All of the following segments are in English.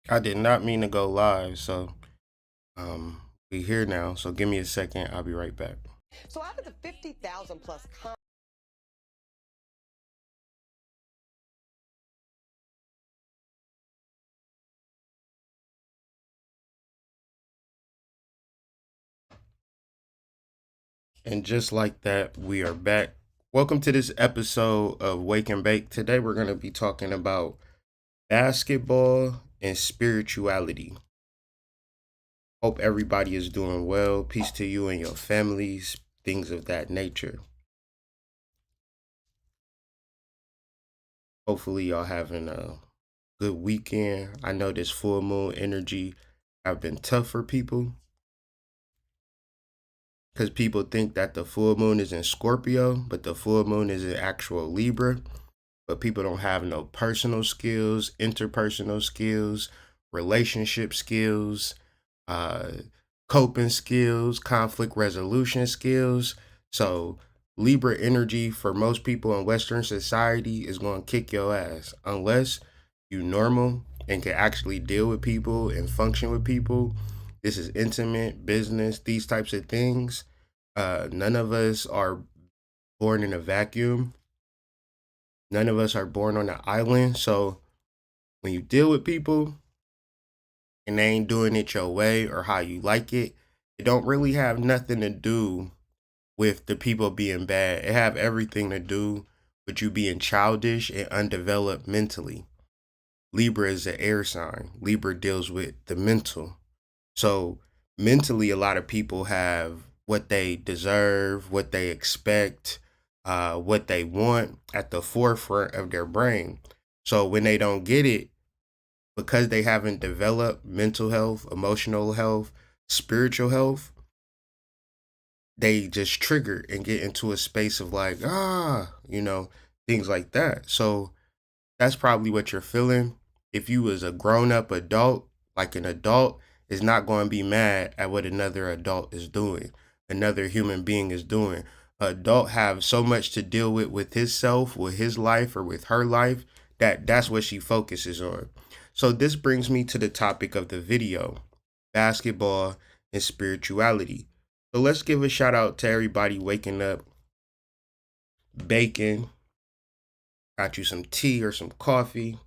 I did not mean to go live, so we here now. So give me a second. I'll be right back. So out of the 50,000 plus And just like that, we are back. Welcome to this episode of Wake and Bake. Today we're going to be talking about basketball and spirituality. Hope everybody is doing well. Peace to you and your families, things of that nature. Hopefully y'all having a good weekend. I know this full moon energy have been tough for people because people think that the full moon is in Scorpio, but the full moon is in actual Libra. But people don't have no personal skills, interpersonal skills, relationship skills, uh, coping skills, conflict resolution skills. So Libra energy for most people in Western society is going to kick your ass unless you normal and can actually deal with people and function with people. This is intimate business, these types of things. None of us are born in a vacuum. None of us are born on an island. So when you deal with people and they ain't doing it your way or how you like it don't really have nothing to do with the people being bad. It have everything to do with you being childish and undeveloped mentally. Libra is an air sign. Libra deals with the mental. So mentally, a lot of people have what they deserve, what they expect, what they want at the forefront of their brain. So when they don't get it, because they haven't developed mental health, emotional health, spiritual health, they just trigger and get into a space of like, things like that. So that's probably what you're feeling. If you was a grown up adult, like an adult is not going to be mad at what another adult is doing, another human being is doing. Adult have so much to deal with his self, with his life or with her life that's what she focuses on. So this brings me to the topic of the video, basketball and spirituality. So let's give a shout out to everybody waking up, baking, got you some tea or some coffee.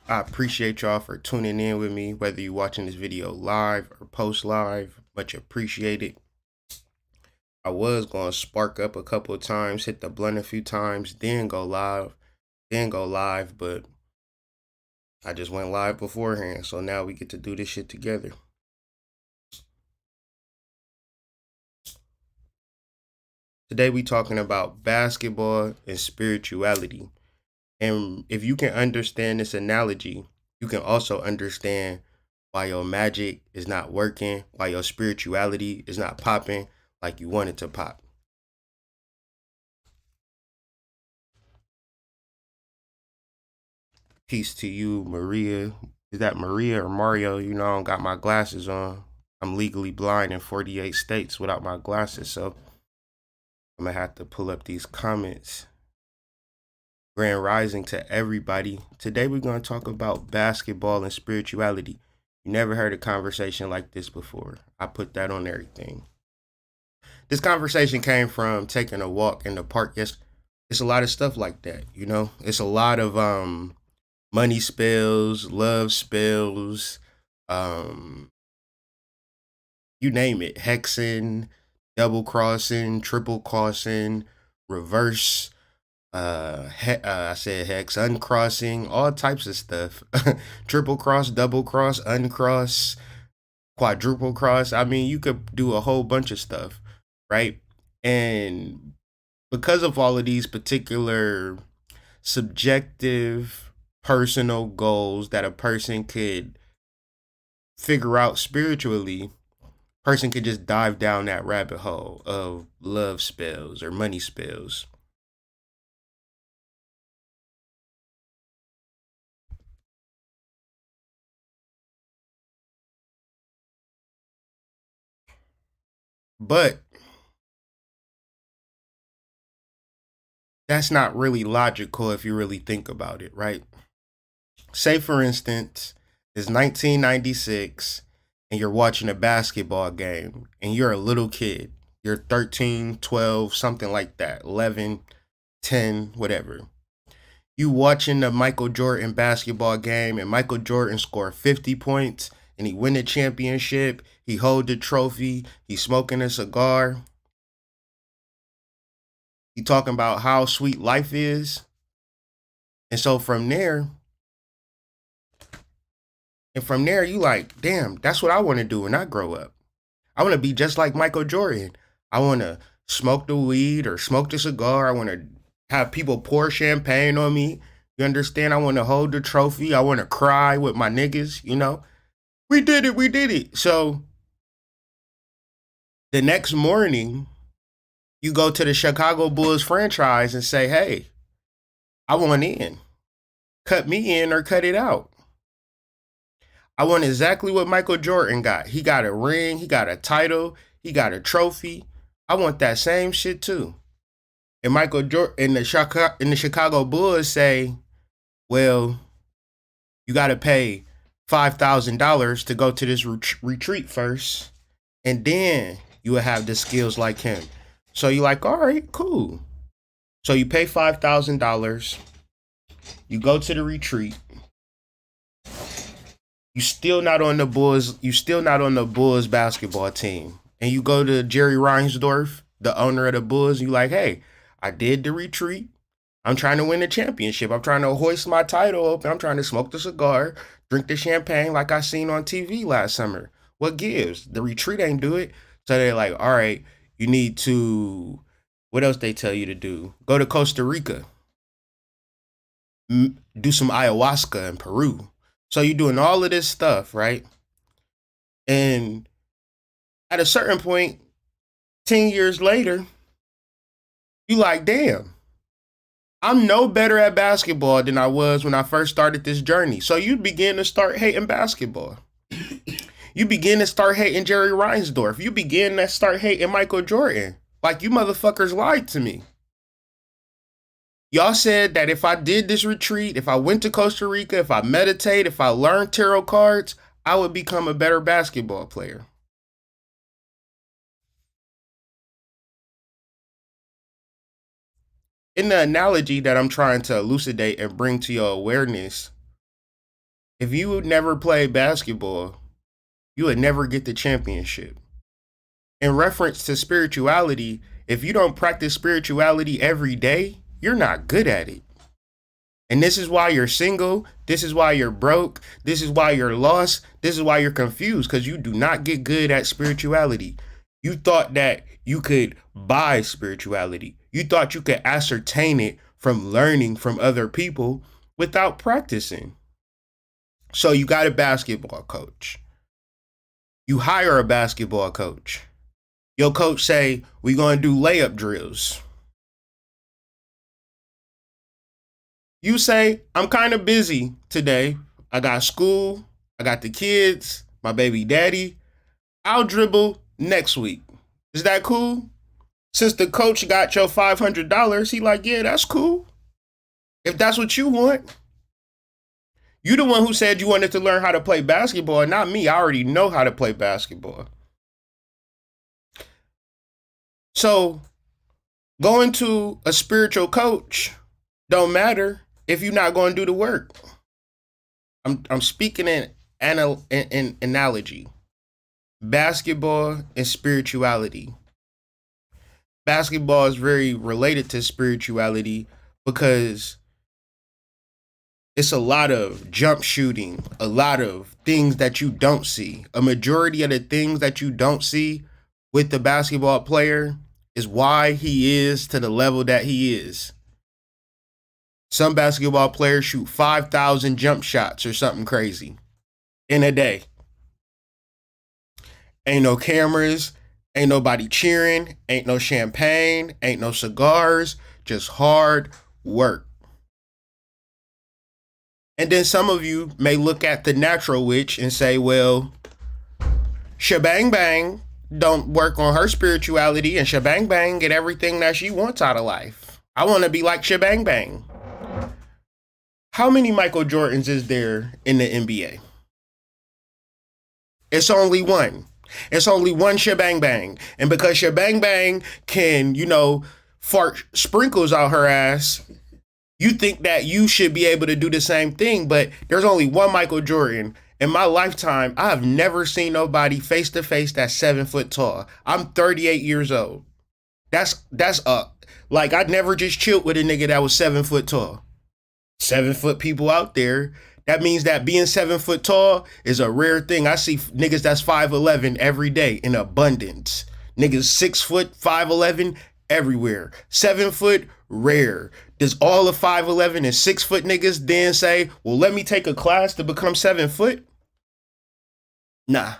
I appreciate y'all for tuning in with me, whether you're watching this video live or post live. Much appreciated. I was going to spark up a couple of times, hit the blunt a few times, then go live, but I just went live beforehand. So now we get to do this shit together. Today we talking about basketball and spirituality. And if you can understand this analogy, you can also understand why your magic is not working, why your spirituality is not popping like you want it to pop. Peace to you, Maria. Is that Maria or Mario? You know, I don't got my glasses on. I'm legally blind in 48 states without my glasses, so I'm gonna have to pull up these comments. Grand Rising to everybody. Today we're going to talk about basketball and spirituality. You never heard a conversation like this before. I put that on everything. This conversation came from taking a walk in the park. Yes, it's a lot of stuff like that, you know? It's a lot of money spills, love spills, um you name it. Hexing, double crossing, triple crossing, reverse I said hex, uncrossing, all types of stuff. Triple cross, double cross, uncross, quadruple cross. I mean, you could do a whole bunch of stuff, right? And because of all of these particular subjective personal goals that a person could figure out spiritually, person could just dive down that rabbit hole of love spells or money spells. But that's not really logical if you really think about it, right? Say, for instance, it's 1996 and you're watching a basketball game and you're a little kid. You're 13, 12, something like that, 11, 10, whatever. You watching the Michael Jordan basketball game and Michael Jordan scored 50 points and he win the championship. He hold the trophy. He's smoking a cigar. He talking about how sweet life is. And so from there, you like, damn, that's what I want to do when I grow up. I want to be just like Michael Jordan. I want to smoke the weed or smoke the cigar. I want to have people pour champagne on me. You understand? I want to hold the trophy. I want to cry with my niggas, you know? We did it. We did it. So the next morning, you go to the Chicago Bulls franchise and say, hey, I want in. Cut me in or cut it out. I want exactly what Michael Jordan got. He got a ring, he got a title, he got a trophy. I want that same shit too. And Michael Jordan in the Chicago Bulls say, well, you got to pay $5,000 to go to this retreat first, and then you will have the skills like him. So you're like, all right, cool. So you pay $5,000, you go to the retreat. You still not on the Bulls. You still not on the Bulls basketball team, and you go to Jerry Reinsdorf, the owner of the Bulls. You like, hey, I did the retreat. I'm trying to win the championship. I'm trying to hoist my title up. I'm trying to smoke the cigar, drink the champagne like I seen on TV last summer. What gives? The retreat ain't do it. So they're like, all right, you need to. What else they tell you to do? Go to Costa Rica. Do some ayahuasca in Peru. So you're doing all of this stuff, right? And at a certain point, 10 years later, you like, damn, I'm no better at basketball than I was when I first started this journey. So you begin to start hating basketball. You begin to start hating Jerry Reinsdorf. You begin to start hating Michael Jordan. Like, you motherfuckers lied to me. Y'all said that if I did this retreat, if I went to Costa Rica, if I meditate, if I learned tarot cards, I would become a better basketball player. In the analogy that I'm trying to elucidate and bring to your awareness, if you would never play basketball, you would never get the championship. In reference to spirituality, if you don't practice spirituality every day, you're not good at it. And this is why you're single. This is why you're broke. This is why you're lost. This is why you're confused, because you do not get good at spirituality. You thought that you could buy spirituality. You thought you could ascertain it from learning from other people without practicing. So you got a basketball coach. You hire a basketball coach. Your coach say, we're going to do layup drills. You say, I'm kind of busy today. I got school. I got the kids, my baby daddy. I'll dribble next week. Is that cool? Since the coach got your $500, he like, yeah, that's cool. If that's what you want. You the one who said you wanted to learn how to play basketball, not me. I already know how to play basketball. So going to a spiritual coach don't matter if you're not going to do the work. I'm speaking in analogy. Basketball and spirituality. Basketball is very related to spirituality because it's a lot of jump shooting, a lot of things that you don't see. A majority of the things that you don't see with the basketball player is why he is to the level that he is. Some basketball players shoot 5,000 jump shots or something crazy in a day. Ain't no cameras, ain't nobody cheering, ain't no champagne, ain't no cigars, just hard work. And then some of you may look at the natural witch and say, well, Shebang Bang don't work on her spirituality, and Shebang Bang get everything that she wants out of life. I want to be like Shebang Bang. How many Michael Jordans is there in the NBA? It's only one. It's only one Shebang Bang. And because Shebang Bang can, fart sprinkles out her ass, you think that you should be able to do the same thing, but there's only one Michael Jordan. In my lifetime, I have never seen nobody face to face that's 7 foot tall. I'm 38 years old. That's like I never just chilled with a nigga that was 7 foot tall. 7 foot people out there. That means that being 7 foot tall is a rare thing. I see niggas that's 5'11" every day in abundance. Niggas 6 foot, 5'11" everywhere. 7 foot, rare. Does all the 5'11" and 6 foot niggas then say, well, let me take a class to become 7 foot? Nah.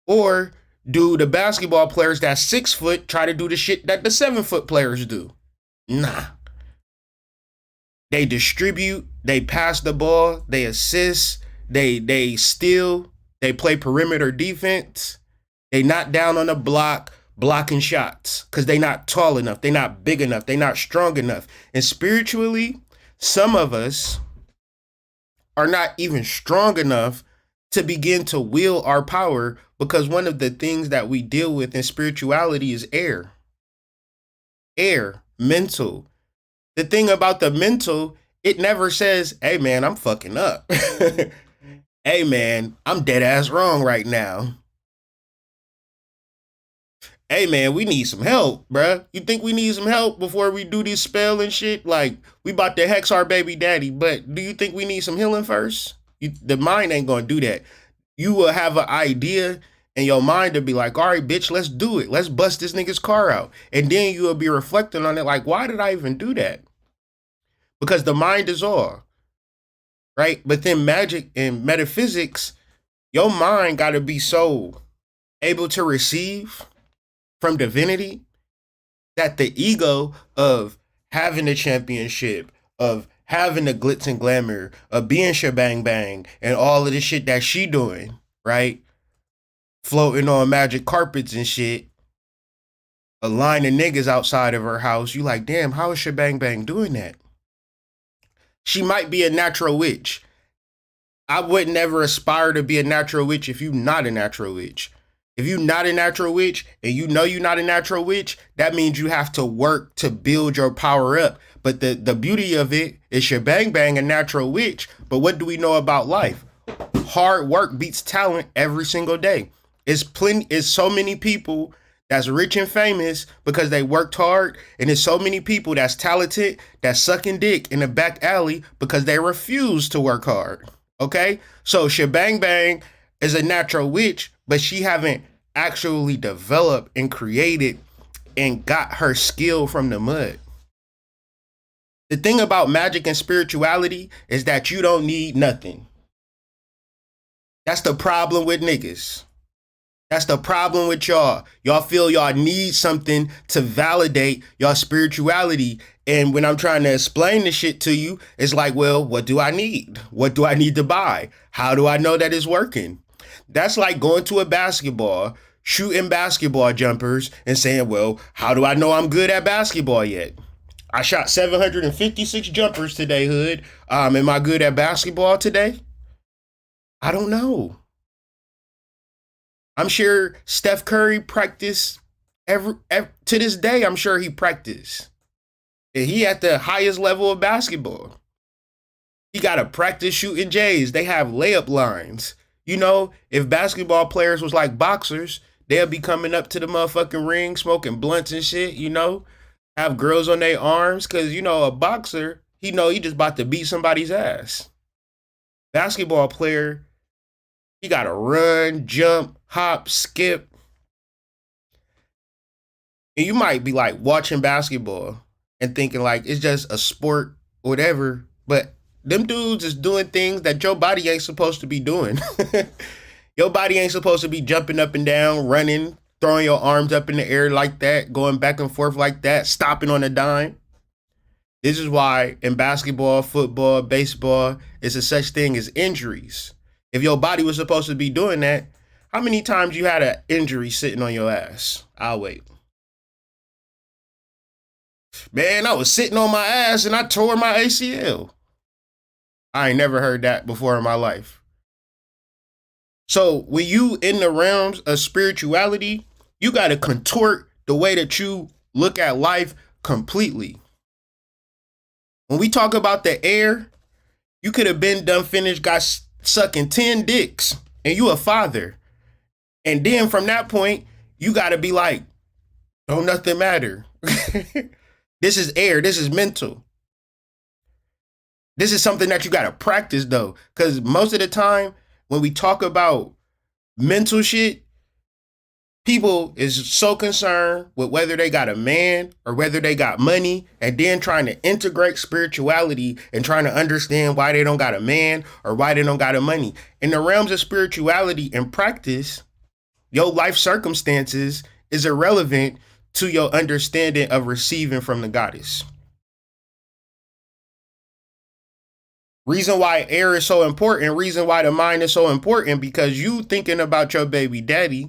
Or do the basketball players that's 6 foot try to do the shit that the 7 foot players do? Nah. They distribute, they pass the ball, they assist, they steal, they play perimeter defense, they not down on the block, blocking shots, because they not tall enough, they not big enough, they not strong enough. And spiritually, some of us are not even strong enough to begin to wield our power, because one of the things that we deal with in spirituality is air. Air, mental. The thing about the mental, it never says, hey man, I'm fucking up. Hey man, I'm dead ass wrong right now. Hey man, we need some help, bruh. You think we need some help before we do this spell and shit? Like, we about to hex our baby daddy, but do you think we need some healing first? The mind ain't gonna do that. You will have an idea and your mind will be like, all right, bitch, let's do it. Let's bust this nigga's car out. And then you will be reflecting on it like, why did I even do that? Because the mind is all, right? But then magic and metaphysics, your mind got to be so able to receive from divinity that the ego of having a championship, of having the glitz and glamour, of being Shebang Bang, and all of the shit that she doing, right? Floating on magic carpets and shit, a line of niggas outside of her house. You like, damn, how is Shebang Bang doing that? She might be a natural witch. I would never aspire to be a natural witch if you're not a natural witch. If you're not a natural witch and you know you're not a natural witch, that means you have to work to build your power up. But the beauty of it is Shebang Bang a natural witch. But what do we know about life? Hard work beats talent every single day. It's so many people that's rich and famous because they worked hard, and there's so many people that's talented that's sucking dick in the back alley because they refuse to work hard. Okay? So Shebang Bang is a natural witch, but she haven't actually developed and created and got her skill from the mud. The thing about magic and spirituality is that you don't need nothing. That's the problem with niggas. That's the problem with y'all. Y'all feel y'all need something to validate y'all spirituality. And when I'm trying to explain this shit to you, it's like, well, what do I need? What do I need to buy? How do I know that it's working? That's like going to a basketball, shooting basketball jumpers and saying, well, how do I know I'm good at basketball yet? I shot 756 jumpers today, hood. Am I good at basketball today? I don't know. I'm sure Steph Curry practiced every to this day. I'm sure he practiced. And he at the highest level of basketball. He got to practice shooting J's. They have layup lines. You know, if basketball players was like boxers, they'll be coming up to the motherfucking ring, smoking blunts and shit, have girls on their arms. Cause, a boxer, he just about to beat somebody's ass. Basketball player, he got to run, jump, hop, skip. And you might be like watching basketball and thinking like it's just a sport or whatever. But them dudes is doing things that your body ain't supposed to be doing. Your body ain't supposed to be jumping up and down, running, throwing your arms up in the air like that, going back and forth like that, stopping on a dime. This is why in basketball, football, baseball, it's a such thing as injuries. If your body was supposed to be doing that, how many times you had an injury sitting on your ass? I'll wait. Man, I was sitting on my ass and I tore my ACL. I ain't never heard that before in my life. So when you in the realms of spirituality, you got to contort the way that you look at life completely. When we talk about the air, you could have been done finished, got sucking 10 dicks, and you a father. And then from that point, you got to be like, don't nothing matter. This is air. This is mental. This is something that you got to practice though. Because most of the time, when we talk about mental shit, people is so concerned with whether they got a man or whether they got money, and then trying to integrate spirituality and trying to understand why they don't got a man or why they don't got a money. In the realms of spirituality and practice, your life circumstances is irrelevant to your understanding of receiving from the goddess. Reason why air is so important, reason why the mind is so important, because you thinking about your baby daddy,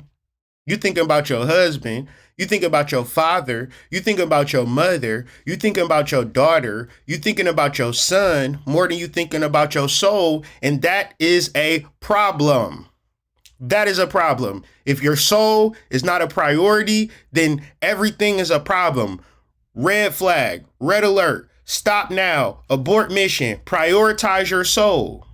you thinking about your husband, you thinking about your father, you thinking about your mother, you thinking about your daughter, you thinking about your son more than you thinking about your soul, and that is a problem. That is a problem. If your soul is not a priority, then everything is a problem. Red flag, red alert, stop now, abort mission, prioritize your soul.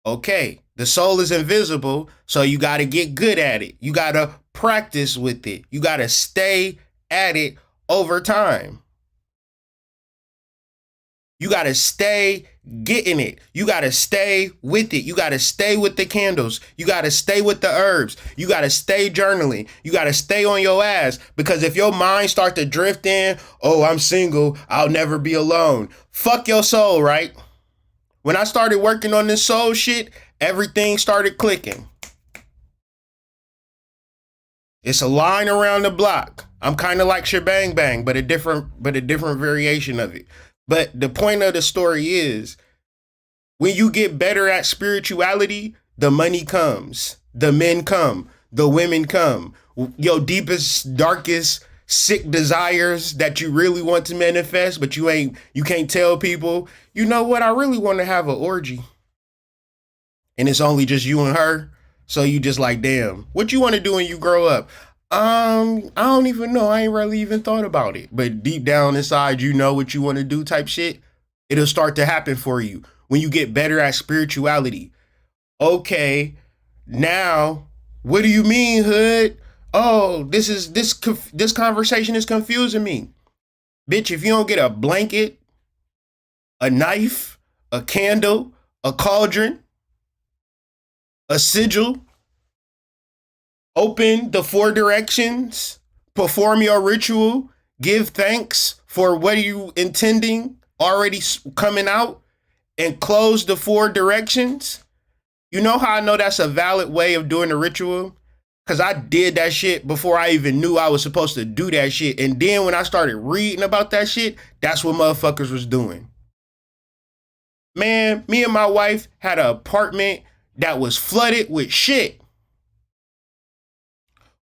Okay, the soul is invisible, so you got to get good at it. You got to practice with it. You got to stay at it over time. You got to stay getting it. You got to stay with it. You got to stay with the candles. You got to stay with the herbs. You got to stay journaling. You got to stay on your ass, because if your mind starts to drift in, oh, I'm single, I'll never be alone. Fuck your soul, right? When I started working on this soul shit, everything started clicking. It's a line around the block. I'm kind of like Shebang Bang, but a different variation of it. But the point of the story is, when you get better at spirituality, the money comes, the men come, the women come. Your deepest, darkest, sick desires that you really want to manifest, but you can't tell people, you know what, I really want to have an orgy. And it's only just you and her. So you just like, damn, what you want to do when you grow up? I don't even know. I ain't really even thought about it. But deep down inside, you know what you want to do type shit. It'll start to happen for you when you get better at spirituality. Okay, now, what do you mean, hood? Oh, this conversation is confusing me. Bitch, if you don't get a blanket, a knife, a candle, a cauldron, a sigil, open the 4 directions, perform your ritual, give thanks for what you intending already coming out, and close the 4 directions. You know how I know that's a valid way of doing the ritual? Because I did that shit before I even knew I was supposed to do that shit. And then when I started reading about that shit, that's what motherfuckers was doing. Man, me and my wife had an apartment that was flooded with shit.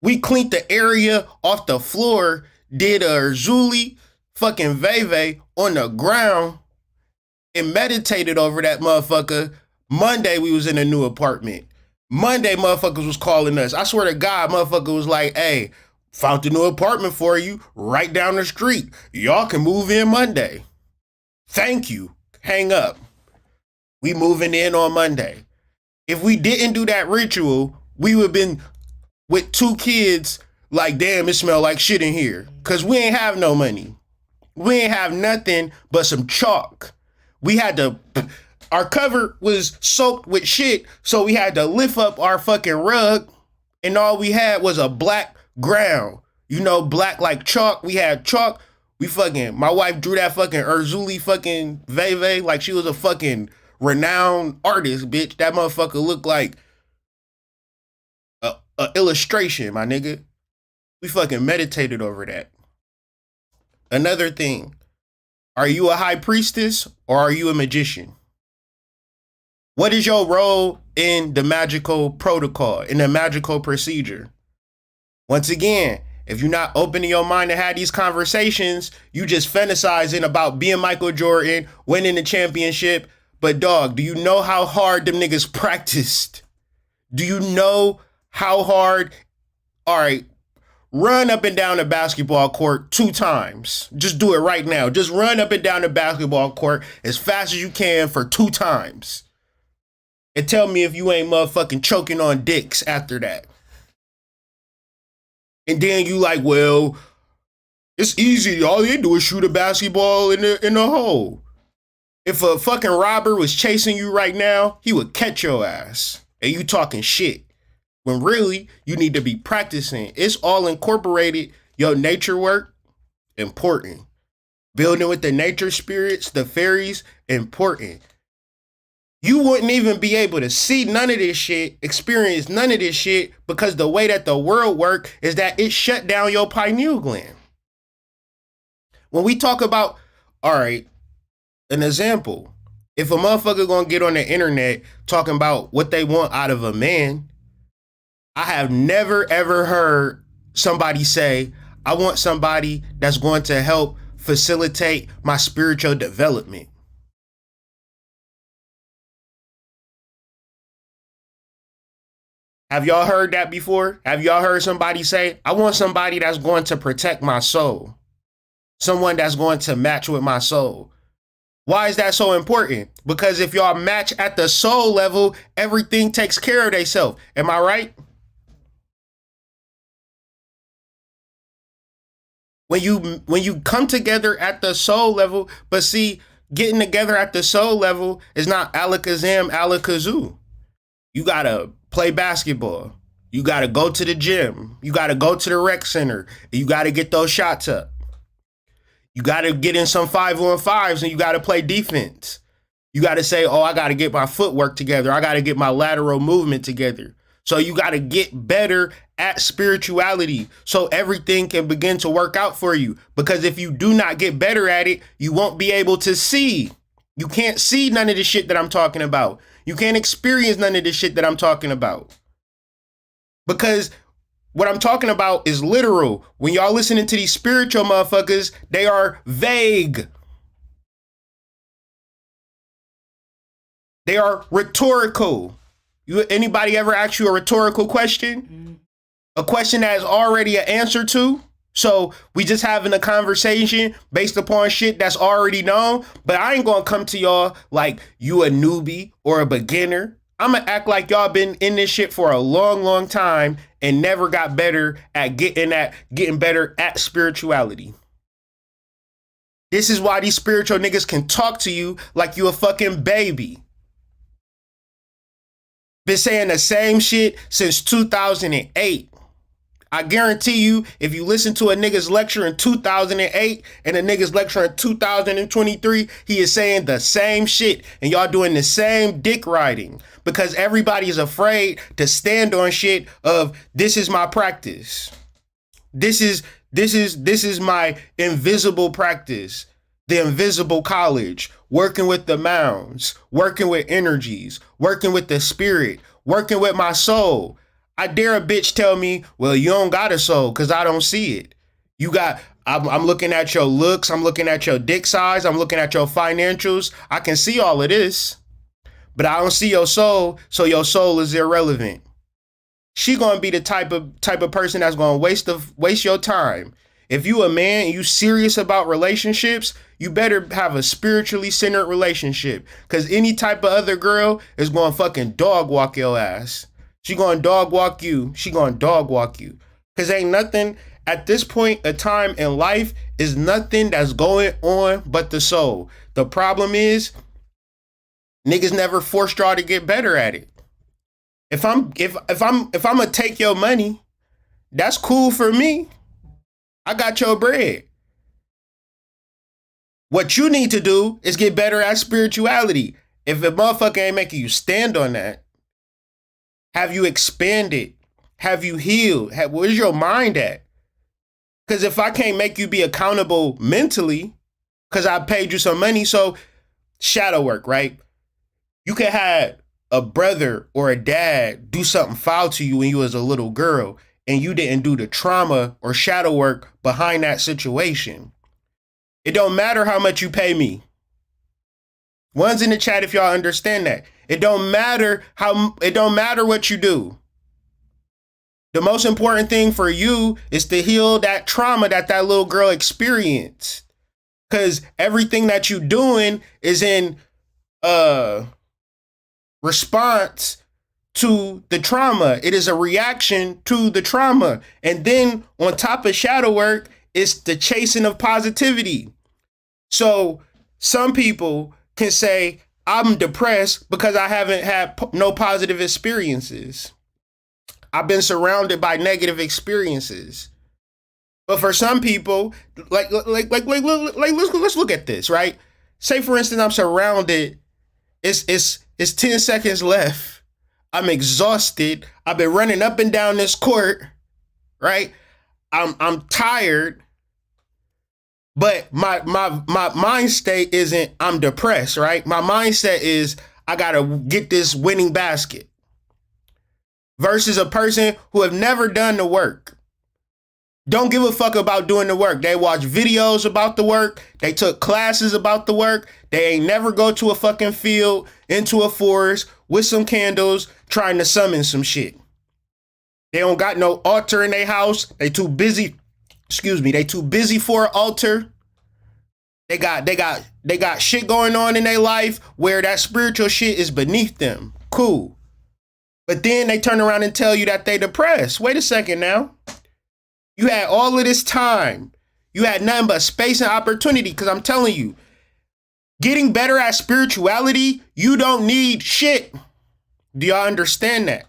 We cleaned the area off the floor, did a Zuli fucking veve on the ground, and meditated over that motherfucker. Monday, we was in a new apartment. Monday, motherfuckers was calling us. I swear to God, motherfucker was like, hey, found a new apartment for you right down the street. Y'all can move in Monday. Thank you. Hang up. We moving in on Monday. If we didn't do that ritual, we would have been with 2 kids like, damn, it smell like shit in here. Because we ain't have no money. We ain't have nothing but some chalk. We had to, our cover was soaked with shit, so we had to lift up our fucking rug, and all we had was a black ground. You know, black like chalk. We had chalk. My wife drew that fucking Urzuli fucking veve like she was a fucking renowned artist, bitch. That motherfucker looked like a illustration, my nigga. We fucking meditated over that. Another thing, are you a high priestess or are you a magician? What is your role in the magical protocol, in the magical procedure? Once again, If you're not opening your mind to have these conversations, you just fantasizing about being Michael Jordan, winning the championship. But dog, do you know how hard them niggas practiced? Do you know how hard? All right, run up and down the basketball court 2 times. Just do it right now. Just run up and down the basketball court as fast as you can for 2 times. And tell me if you ain't motherfucking choking on dicks after that. And then you like, well, it's easy. All they do is shoot a basketball in the hole. If a fucking robber was chasing you right now, he would catch your ass. And you talking shit. When really, you need to be practicing. It's all incorporated. Your nature work, important. Building with the nature spirits, the fairies, important. You wouldn't even be able to see none of this shit, experience none of this shit, because the way that the world works is that it shut down your pineal gland. When we talk about, all right, an example, if a motherfucker gonna get on the internet talking about what they want out of a man, I have never ever heard somebody say, I want somebody that's going to help facilitate my spiritual development. Have y'all heard that before? Have y'all heard somebody say, I want somebody that's going to protect my soul? Someone that's going to match with my soul. Why is that so important? Because if y'all match at the soul level, everything takes care of themselves. Am I right? When you come together at the soul level, but see, getting together at the soul level is not alakazam, alakazoo. You gotta play basketball. You gotta go to the gym. You gotta go to the rec center. You gotta get those shots up. You gotta get in some 5-on-5s and you gotta play defense. You gotta say, oh, I gotta get my footwork together. I gotta get my lateral movement together. So you gotta get better at spirituality so everything can begin to work out for you. Because if you do not get better at it, you won't be able to see. You can't see none of the shit that I'm talking about. You can't experience none of the shit that I'm talking about. Because what I'm talking about is literal. When y'all listening to these spiritual motherfuckers, they are vague. They are rhetorical. Anybody ever ask you a rhetorical question? Mm-hmm. A question that is already an answer to? So we just having a conversation based upon shit that's already known, but I ain't gonna come to y'all like you a newbie or a beginner. I'm gonna act like y'all been in this shit for a long, long time and never got better at getting better at spirituality. This is why these spiritual niggas can talk to you like you a fucking baby. Been saying the same shit since 2008. I guarantee you, if you listen to a nigga's lecture in 2008 and a nigga's lecture in 2023, he is saying the same shit and y'all doing the same dick riding because everybody is afraid to stand on shit of this is my practice. This is my invisible practice. The invisible college, working with the mounds, working with energies, working with the spirit, working with my soul. I dare a bitch tell me, well, you don't got a soul because I don't see it. I'm looking at your looks. I'm looking at your dick size. I'm looking at your financials. I can see all of this, but I don't see your soul. So your soul is irrelevant. She going to be the type of person that's going to waste your time. If you a man and you serious about relationships, you better have a spiritually centered relationship because any type of other girl is going to fucking dog walk your ass. She gonna dog walk you. She gonna dog walk you. Cause ain't nothing at this point of time in life is nothing that's going on but the soul. The problem is niggas never forced y'all to get better at it. If I'm gonna take your money, that's cool for me. I got your bread. What you need to do is get better at spirituality. If a motherfucker ain't making you stand on that, have you expanded? Have you healed? Where's your mind at? Because if I can't make you be accountable mentally, because I paid you some money, so shadow work, right? You can have a brother or a dad do something foul to you when you was a little girl, and you didn't do the trauma or shadow work behind that situation. It don't matter how much you pay me. One's in the chat if y'all understand that. It don't matter what you do. The most important thing for you is to heal that trauma that little girl experienced. Because everything that you doing is in response to the trauma. It is a reaction to the trauma. And then on top of shadow work, it's the chasing of positivity. So some people can say, I'm depressed because I haven't had no positive experiences. I've been surrounded by negative experiences. But for some people, let's look at this, right? Say for instance, I'm surrounded. It's 10 seconds left. I'm exhausted. I've been running up and down this court, right? I'm tired. But my mind state isn't I'm depressed, right? My mindset is I gotta get this winning basket. Versus a person who have never done the work. Don't give a fuck about doing the work. They watch videos about the work. They took classes about the work. They ain't never go to a fucking field, into a forest with some candles trying to summon some shit. They don't got no altar in their house. They too busy. They too busy for an altar. They got shit going on in their life where that spiritual shit is beneath them. Cool. But then they turn around and tell you that they depressed. Wait a second now. You had all of this time. You had nothing but space and opportunity. Because I'm telling you, getting better at spirituality, you don't need shit. Do y'all understand that?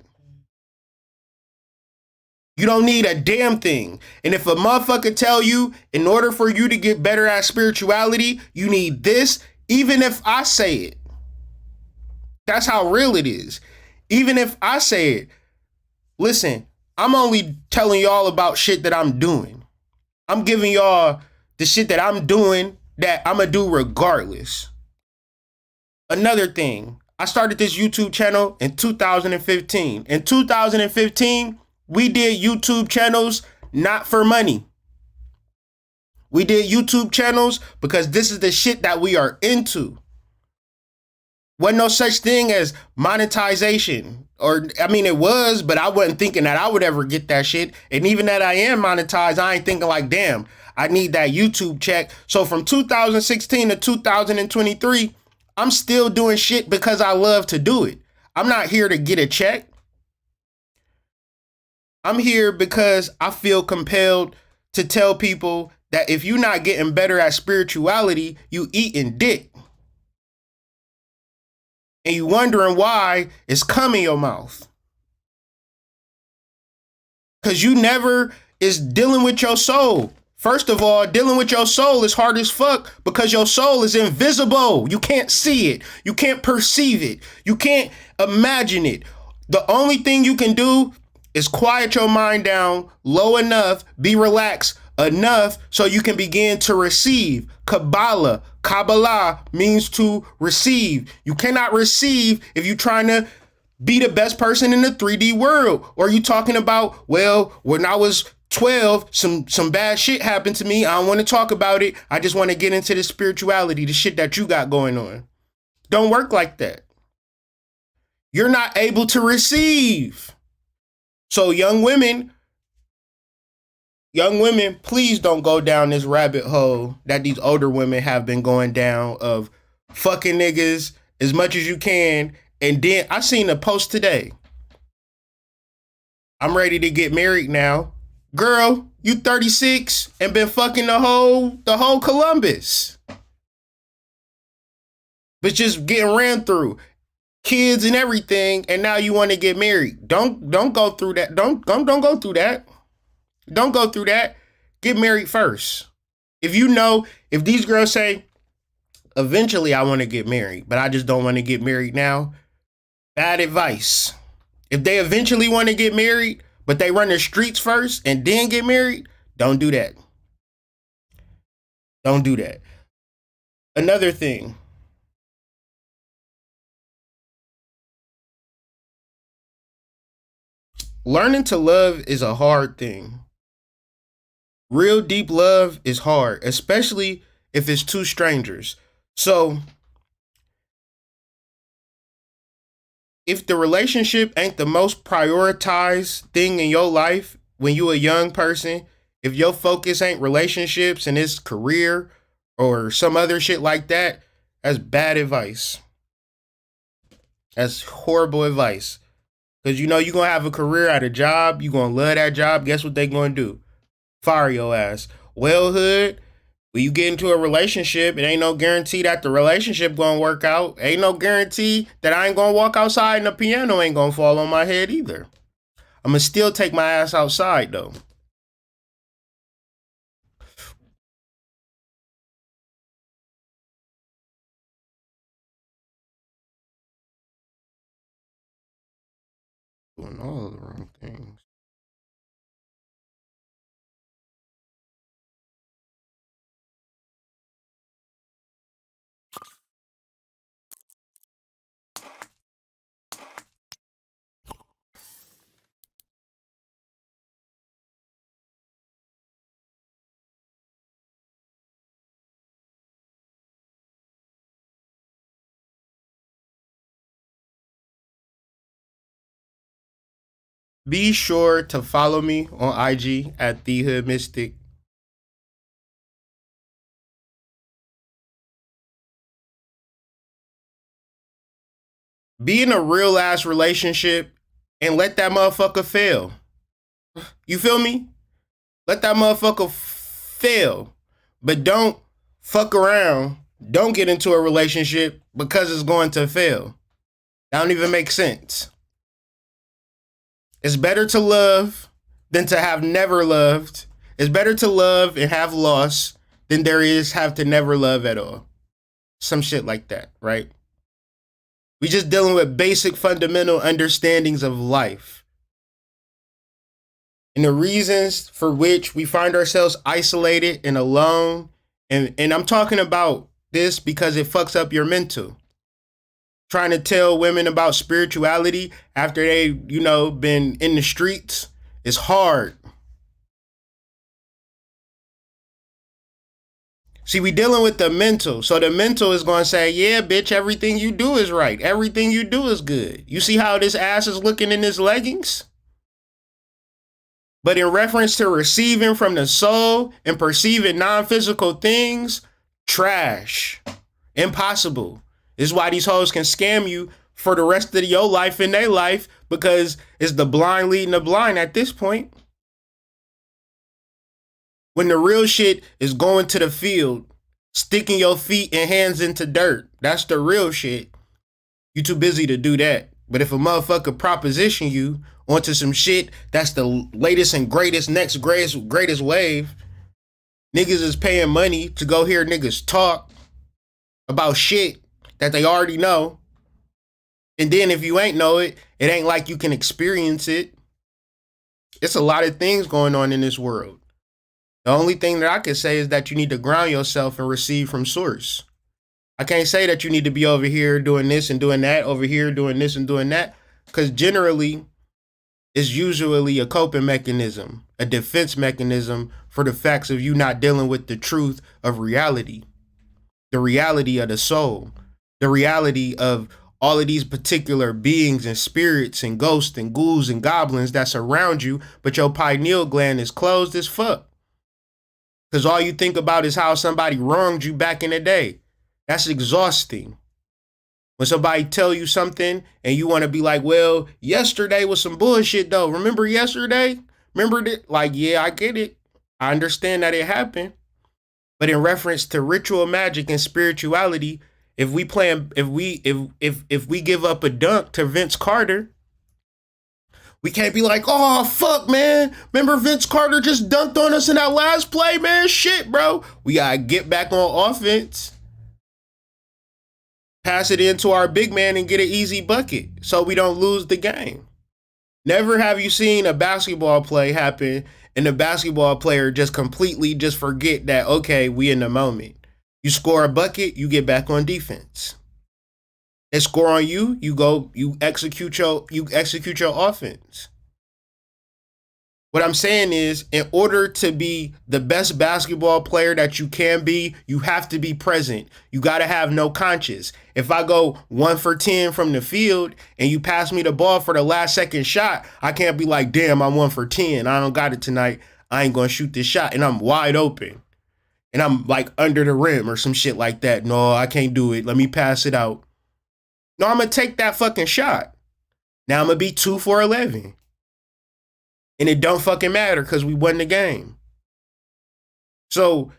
You don't need a damn thing. And if a motherfucker tell you, in order for you to get better at spirituality, you need this, even if I say it. That's how real it is. Even if I say it, listen, I'm only telling y'all about shit that I'm doing. I'm giving y'all the shit that I'm doing that I'm gonna do regardless. Another thing, I started this YouTube channel in 2015. In 2015, we did YouTube channels not for money. We did YouTube channels because this is the shit that we are into. Wasn't no such thing as monetization. Or, I mean, it was, but I wasn't thinking that I would ever get that shit. And even that I am monetized, I ain't thinking like, damn, I need that YouTube check. So from 2016 to 2023, I'm still doing shit because I love to do it. I'm not here to get a check. I'm here because I feel compelled to tell people that if you're not getting better at spirituality, you eating dick. And you wondering why it's cum in your mouth. Because you never is dealing with your soul. First of all, dealing with your soul is hard as fuck because your soul is invisible. You can't see it. You can't perceive it. You can't imagine it. The only thing you can do is quiet your mind down low enough, be relaxed enough so you can begin to receive. Kabbalah means to receive. You cannot receive if you're trying to be the best person in the 3D world. Or you talking about, well, when I was 12, some bad shit happened to me. I don't want to talk about it. I just want to get into the spirituality, the shit that you got going on. Don't work like that. You're not able to receive. So young women, please don't go down this rabbit hole that these older women have been going down of fucking niggas as much as you can. And then I seen a post today. I'm ready to get married now. Girl, you 36 and been fucking the whole Columbus. But just getting ran through. Kids and everything, and now you want to get married. Don't go through that. Don't go through that. Don't go through that. Get married first. If these girls say, eventually I want to get married, but I just don't want to get married now, bad advice. If they eventually want to get married, but they run the streets first and then get married, don't do that. Don't do that. Another thing. Learning to love is a hard thing. Real deep love is hard, especially if it's two strangers. So if the relationship ain't the most prioritized thing in your life when you a young person, if your focus ain't relationships and it's career or some other shit like that, that's bad advice. That's horrible advice. Because you know you're going to have a career at a job. You're going to love that job. Guess what they going to do? Fire your ass. Well, hood, when you get into a relationship, it ain't no guarantee that the relationship going to work out. Ain't no guarantee that I ain't going to walk outside and the piano ain't going to fall on my head either. I'm going to still take my ass outside, though. Doing all the wrong things. Be sure to follow me on IG at The Hood Mystic. Be in a real ass relationship and let that motherfucker fail. You feel me? Let that motherfucker fail. But don't fuck around. Don't get into a relationship because it's going to fail. That don't even make sense. It's better to love than to have never loved. It's better to love and have lost than there is have to never love at all. Some shit like that, right? We just dealing with basic fundamental understandings of life. And the reasons for which we find ourselves isolated and alone. And I'm talking about this because it fucks up your mental. Trying to tell women about spirituality after they, been in the streets is hard. See, we dealing with the mental. So the mental is going to say, yeah, bitch, everything you do is right. Everything you do is good. You see how this ass is looking in his leggings? But in reference to receiving from the soul and perceiving non-physical things, trash. Impossible. This is why these hoes can scam you for the rest of your life and their life, because it's the blind leading the blind at this point. When the real shit is going to the field, sticking your feet and hands into dirt. That's the real shit. You too busy to do that. But if a motherfucker proposition you onto some shit that's the latest and greatest, next greatest wave, niggas is paying money to go hear niggas talk about shit that they already know. And then if you ain't know it, it ain't like you can experience it. It's a lot of things going on in this world. The only thing that I can say is that you need to ground yourself and receive from source. I can't say that you need to be over here doing this and doing that, over here doing this and doing that, because generally it's usually a coping mechanism, a defense mechanism for the facts of you not dealing with the truth of reality, the reality of the soul, the reality of all of these particular beings and spirits and ghosts and ghouls and goblins that surround you, but your pineal gland is closed as fuck. Because all you think about is how somebody wronged you back in the day. That's exhausting. When somebody tell you something and you want to be like, well, yesterday was some bullshit though. Remember yesterday? Remember that? Like, yeah, I get it. I understand that it happened. But in reference to ritual magic and spirituality, if we give up a dunk to Vince Carter, we can't be like, oh, fuck, man. Remember Vince Carter just dunked on us in that last play, man? Shit, bro. We got to get back on offense. Pass it into our big man and get an easy bucket so we don't lose the game. Never have you seen a basketball play happen and the basketball player just completely just forget that, okay, we in the moment. You score a bucket, you get back on defense. They score on you, you execute your offense. What I'm saying is, in order to be the best basketball player that you can be, you have to be present. You got to have no conscience. If I go 1 for 10 from the field and you pass me the ball for the last second shot, I can't be like, damn, I'm 1 for 10. I don't got it tonight. I ain't going to shoot this shot. And I'm wide open. And I'm like under the rim or some shit like that. No, I can't do it. Let me pass it out. No, I'm going to take that fucking shot. Now I'm going to be 2 for 11. And it don't fucking matter because we won the game. So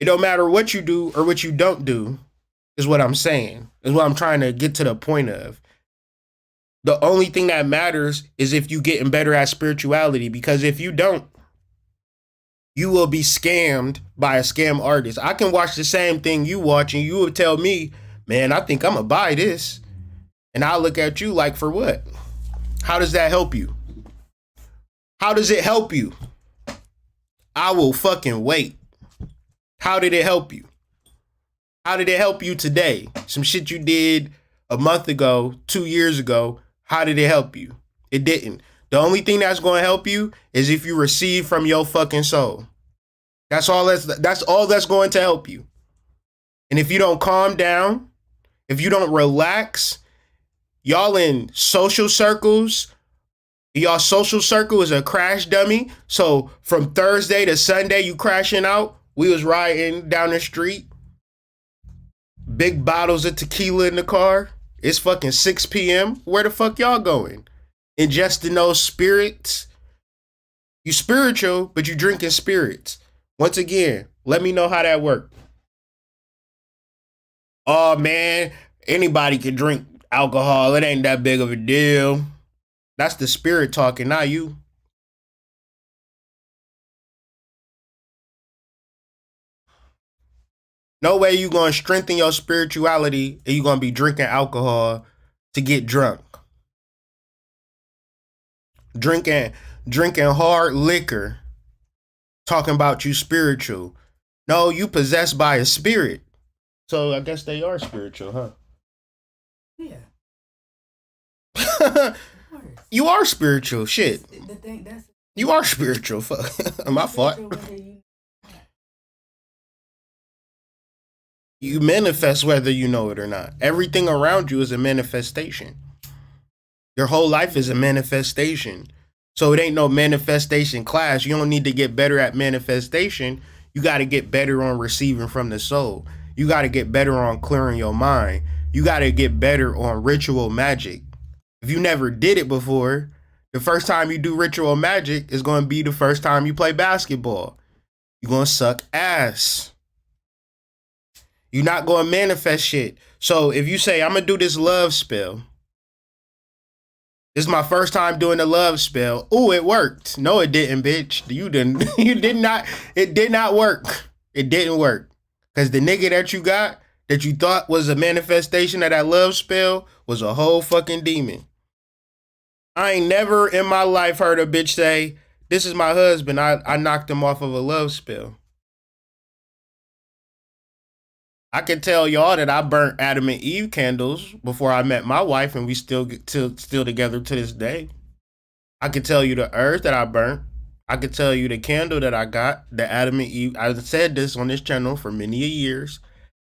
it don't matter what you do or what you don't do, is what I'm saying. Is what I'm trying to get to the point of. The only thing that matters is if you getting better at spirituality, because if you don't, you will be scammed by a scam artist. I can watch the same thing you watch and you will tell me, man, I think I'm gonna buy this. And I'll look at you like, for what? How does that help you? How does it help you? I will fucking wait. How did it help you? How did it help you today? Some shit you did a month ago, 2 years ago. How did it help you? It didn't. The only thing that's going to help you is if you receive from your fucking soul. That's all that's going to help you. And if you don't calm down, if you don't relax, y'all in social circles, y'all social circle is a crash dummy. So from Thursday to Sunday, you crashing out. We was riding down the street. Big bottles of tequila in the car. It's fucking 6 p.m. Where the fuck y'all going? Ingesting those spirits. You spiritual, but you drinking spirits. Once again, let me know how that worked. Oh man, anybody can drink alcohol. It ain't that big of a deal. That's the spirit talking, not you. No way you gonna strengthen your spirituality and you gonna be drinking alcohol to get drunk. Drinking hard liquor, talking about you spiritual. No, you possessed by a spirit. So I guess they are spiritual, huh? Yeah. You are spiritual. Shit. The thing that's You are spiritual. Fuck. My fault. You manifest whether you know it or not. Everything around you is a manifestation. Your whole life is a manifestation. So it ain't no manifestation class. You don't need to get better at manifestation. You got to get better on receiving from the soul. You got to get better on clearing your mind. You got to get better on ritual magic. If you never did it before, the first time you do ritual magic is going to be the first time you play basketball. You're going to suck ass. You're not going to manifest shit. So if you say, I'm going to do this love spell. This is my first time doing the love spell. Ooh, it worked. No, it didn't, bitch. You didn't. You did not. It did not work. It didn't work. Because the nigga that you got, that you thought was a manifestation of that love spell, was a whole fucking demon. I ain't never in my life heard a bitch say, this is my husband. I knocked him off of a love spell. I can tell y'all that I burnt Adam and Eve candles before I met my wife, and we still together to this day. I can tell you the herbs that I burnt. I can tell you the candle that I got, the Adam and Eve. I've said this on this channel for many years.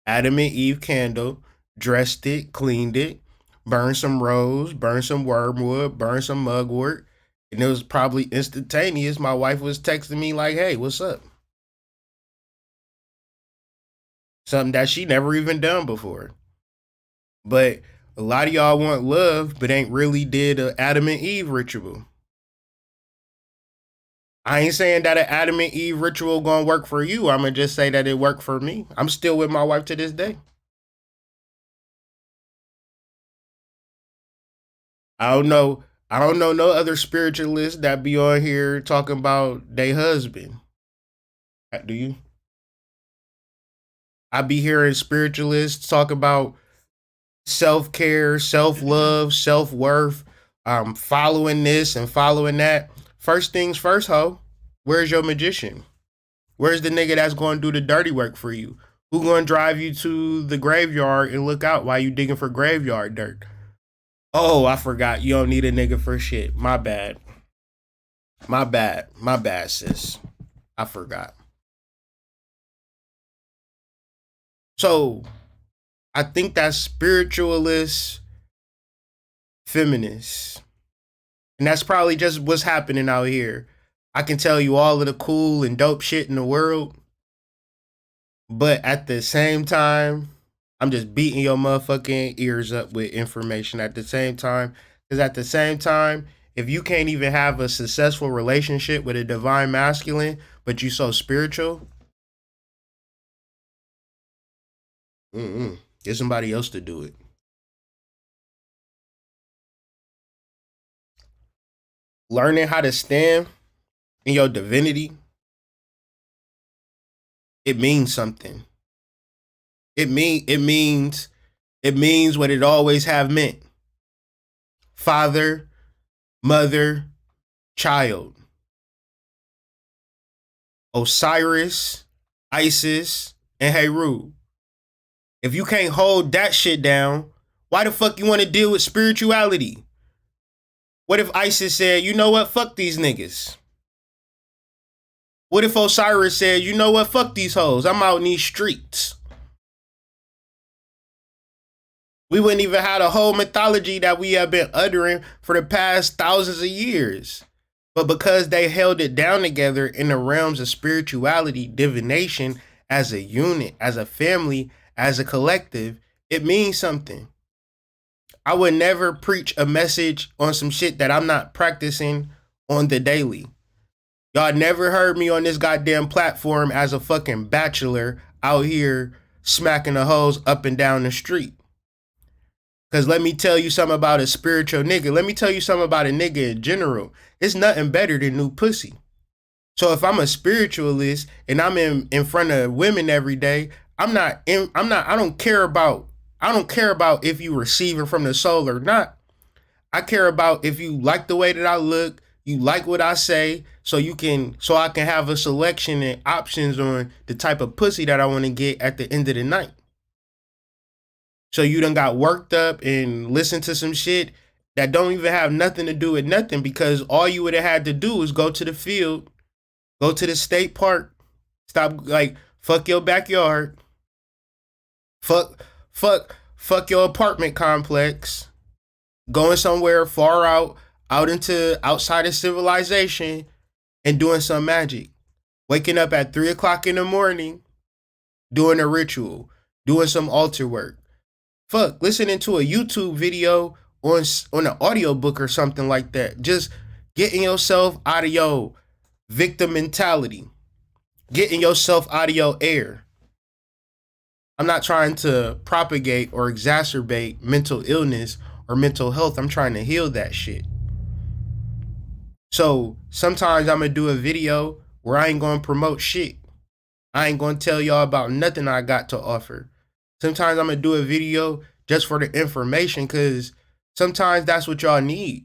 Adam and Eve candle, dressed it, cleaned it, burned some rose, burned some wormwood, burned some mugwort, and it was probably instantaneous. My wife was texting me like, hey, what's up? Something that she never even done before. But a lot of y'all want love, but ain't really did an Adam and Eve ritual. I ain't saying that an Adam and Eve ritual gonna work for you. I'm gonna just say that it worked for me. I'm still with my wife to this day. I don't know no other spiritualists that be on here talking about their husband. Do you? I be hearing spiritualists talk about self-care, self-love, self-worth, following this and following that. First things first, ho. Where's your magician? Where's the nigga that's going to do the dirty work for you? Who going to drive you to the graveyard and look out while you digging for graveyard dirt? Oh, I forgot. You don't need a nigga for shit. My bad. My bad. My bad, sis. I forgot. So I think that spiritualist feminists, and that's probably just what's happening out here. I can tell you all of the cool and dope shit in the world, but at the same time, I'm just beating your motherfucking ears up with information at the same time. Because at the same time, if you can't even have a successful relationship with a divine masculine, but you so spiritual, get somebody else to do it. Learning how to stand in your divinity, it means something. It means what it always have meant. Father, mother, child. Osiris, Isis, and Heru. If you can't hold that shit down, why the fuck you want to deal with spirituality? What if Isis said, you know what, fuck these niggas? What if Osiris said, you know what, fuck these hoes, I'm out in these streets? We wouldn't even have the whole mythology that we have been uttering for the past thousands of years. But because they held it down together in the realms of spirituality, divination, as a unit, as a family, as a collective, it means something. I would never preach a message on some shit that I'm not practicing on the daily. Y'all never heard me on this goddamn platform as a fucking bachelor out here smacking the hoes up and down the street. Because let me tell you something about a spiritual nigga. Let me tell you something about a nigga in general. It's nothing better than new pussy. So if I'm a spiritualist and I'm in front of women every day, I don't care about if you receive it from the soul or not. I care about if you like the way that I look, you like what I say, so I can have a selection and options on the type of pussy that I want to get at the end of the night. So you done got worked up and listened to some shit that don't even have nothing to do with nothing, because all you would have had to do is go to the field, go to the state park, fuck your backyard, fuck your apartment complex, going somewhere far outside of civilization and doing some magic. Waking up at 3 o'clock in the morning, doing a ritual, doing some altar work. Fuck, listening to a YouTube video on an audiobook or something like that. Just getting yourself out of your victim mentality. Getting yourself out of your air. I'm not trying to propagate or exacerbate mental illness or mental health. I'm trying to heal that shit. So sometimes I'm going to do a video where I ain't going to promote shit. I ain't going to tell y'all about nothing I got to offer. Sometimes I'm going to do a video just for the information, because sometimes that's what y'all need.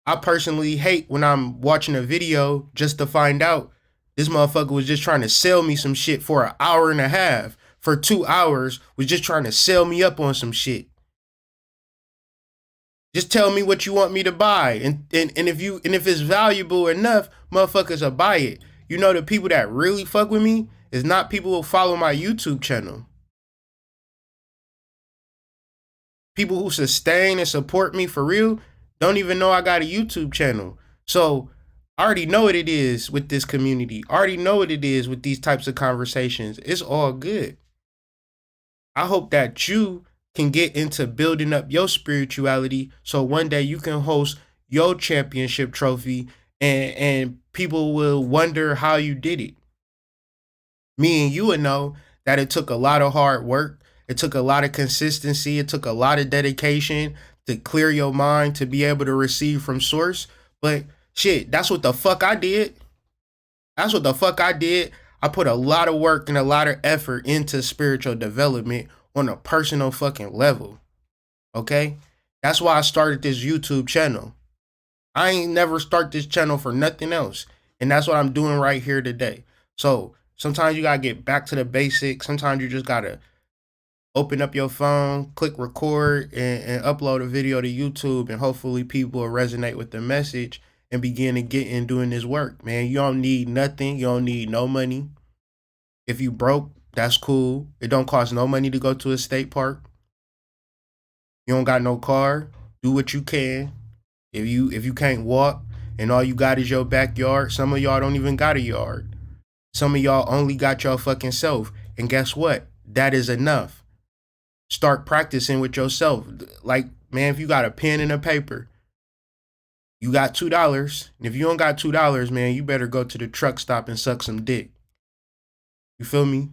I personally hate when I'm watching a video just to find out this motherfucker was just trying to sell me some shit for an hour and a half. For 2 hours, was just trying to sell me up on some shit. Just tell me what you want me to buy. And if it's valuable enough, motherfuckers will buy it. You know, the people that really fuck with me is not people who follow my YouTube channel. People who sustain and support me for real don't even know I got a YouTube channel. So I already know what it is with this community. I already know what it is with these types of conversations. It's all good. I hope that you can get into building up your spirituality so one day you can host your championship trophy and people will wonder how you did it. Me and you would know that it took a lot of hard work. It took a lot of consistency. It took a lot of dedication to clear your mind to be able to receive from source. But shit, that's what the fuck I did. That's what the fuck I did. I put a lot of work and a lot of effort into spiritual development on a personal fucking level. Okay? That's why I started this YouTube channel. I ain't never start this channel for nothing else. And that's what I'm doing right here today. So sometimes you gotta get back to the basics. Sometimes you just gotta open up your phone, click record, and upload a video to YouTube, and hopefully people will resonate with the message and begin to get in doing this work, man. You don't need nothing. You don't need no money. If you broke, that's cool. It don't cost no money to go to a state park. You don't got no car, do what you can. If you can't walk and all you got is your backyard, some of y'all don't even got a yard. Some of y'all only got your fucking self. And guess what? That is enough. Start practicing with yourself. Like, man, if you got a pen and a paper, you got $2. And if you don't got $2, man, you better go to the truck stop and suck some dick. You feel me?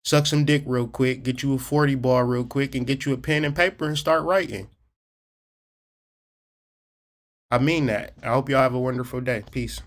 Suck some dick real quick, get you a 40 ball real quick, and get you a pen and paper and start writing. I mean that. I hope y'all have a wonderful day. Peace.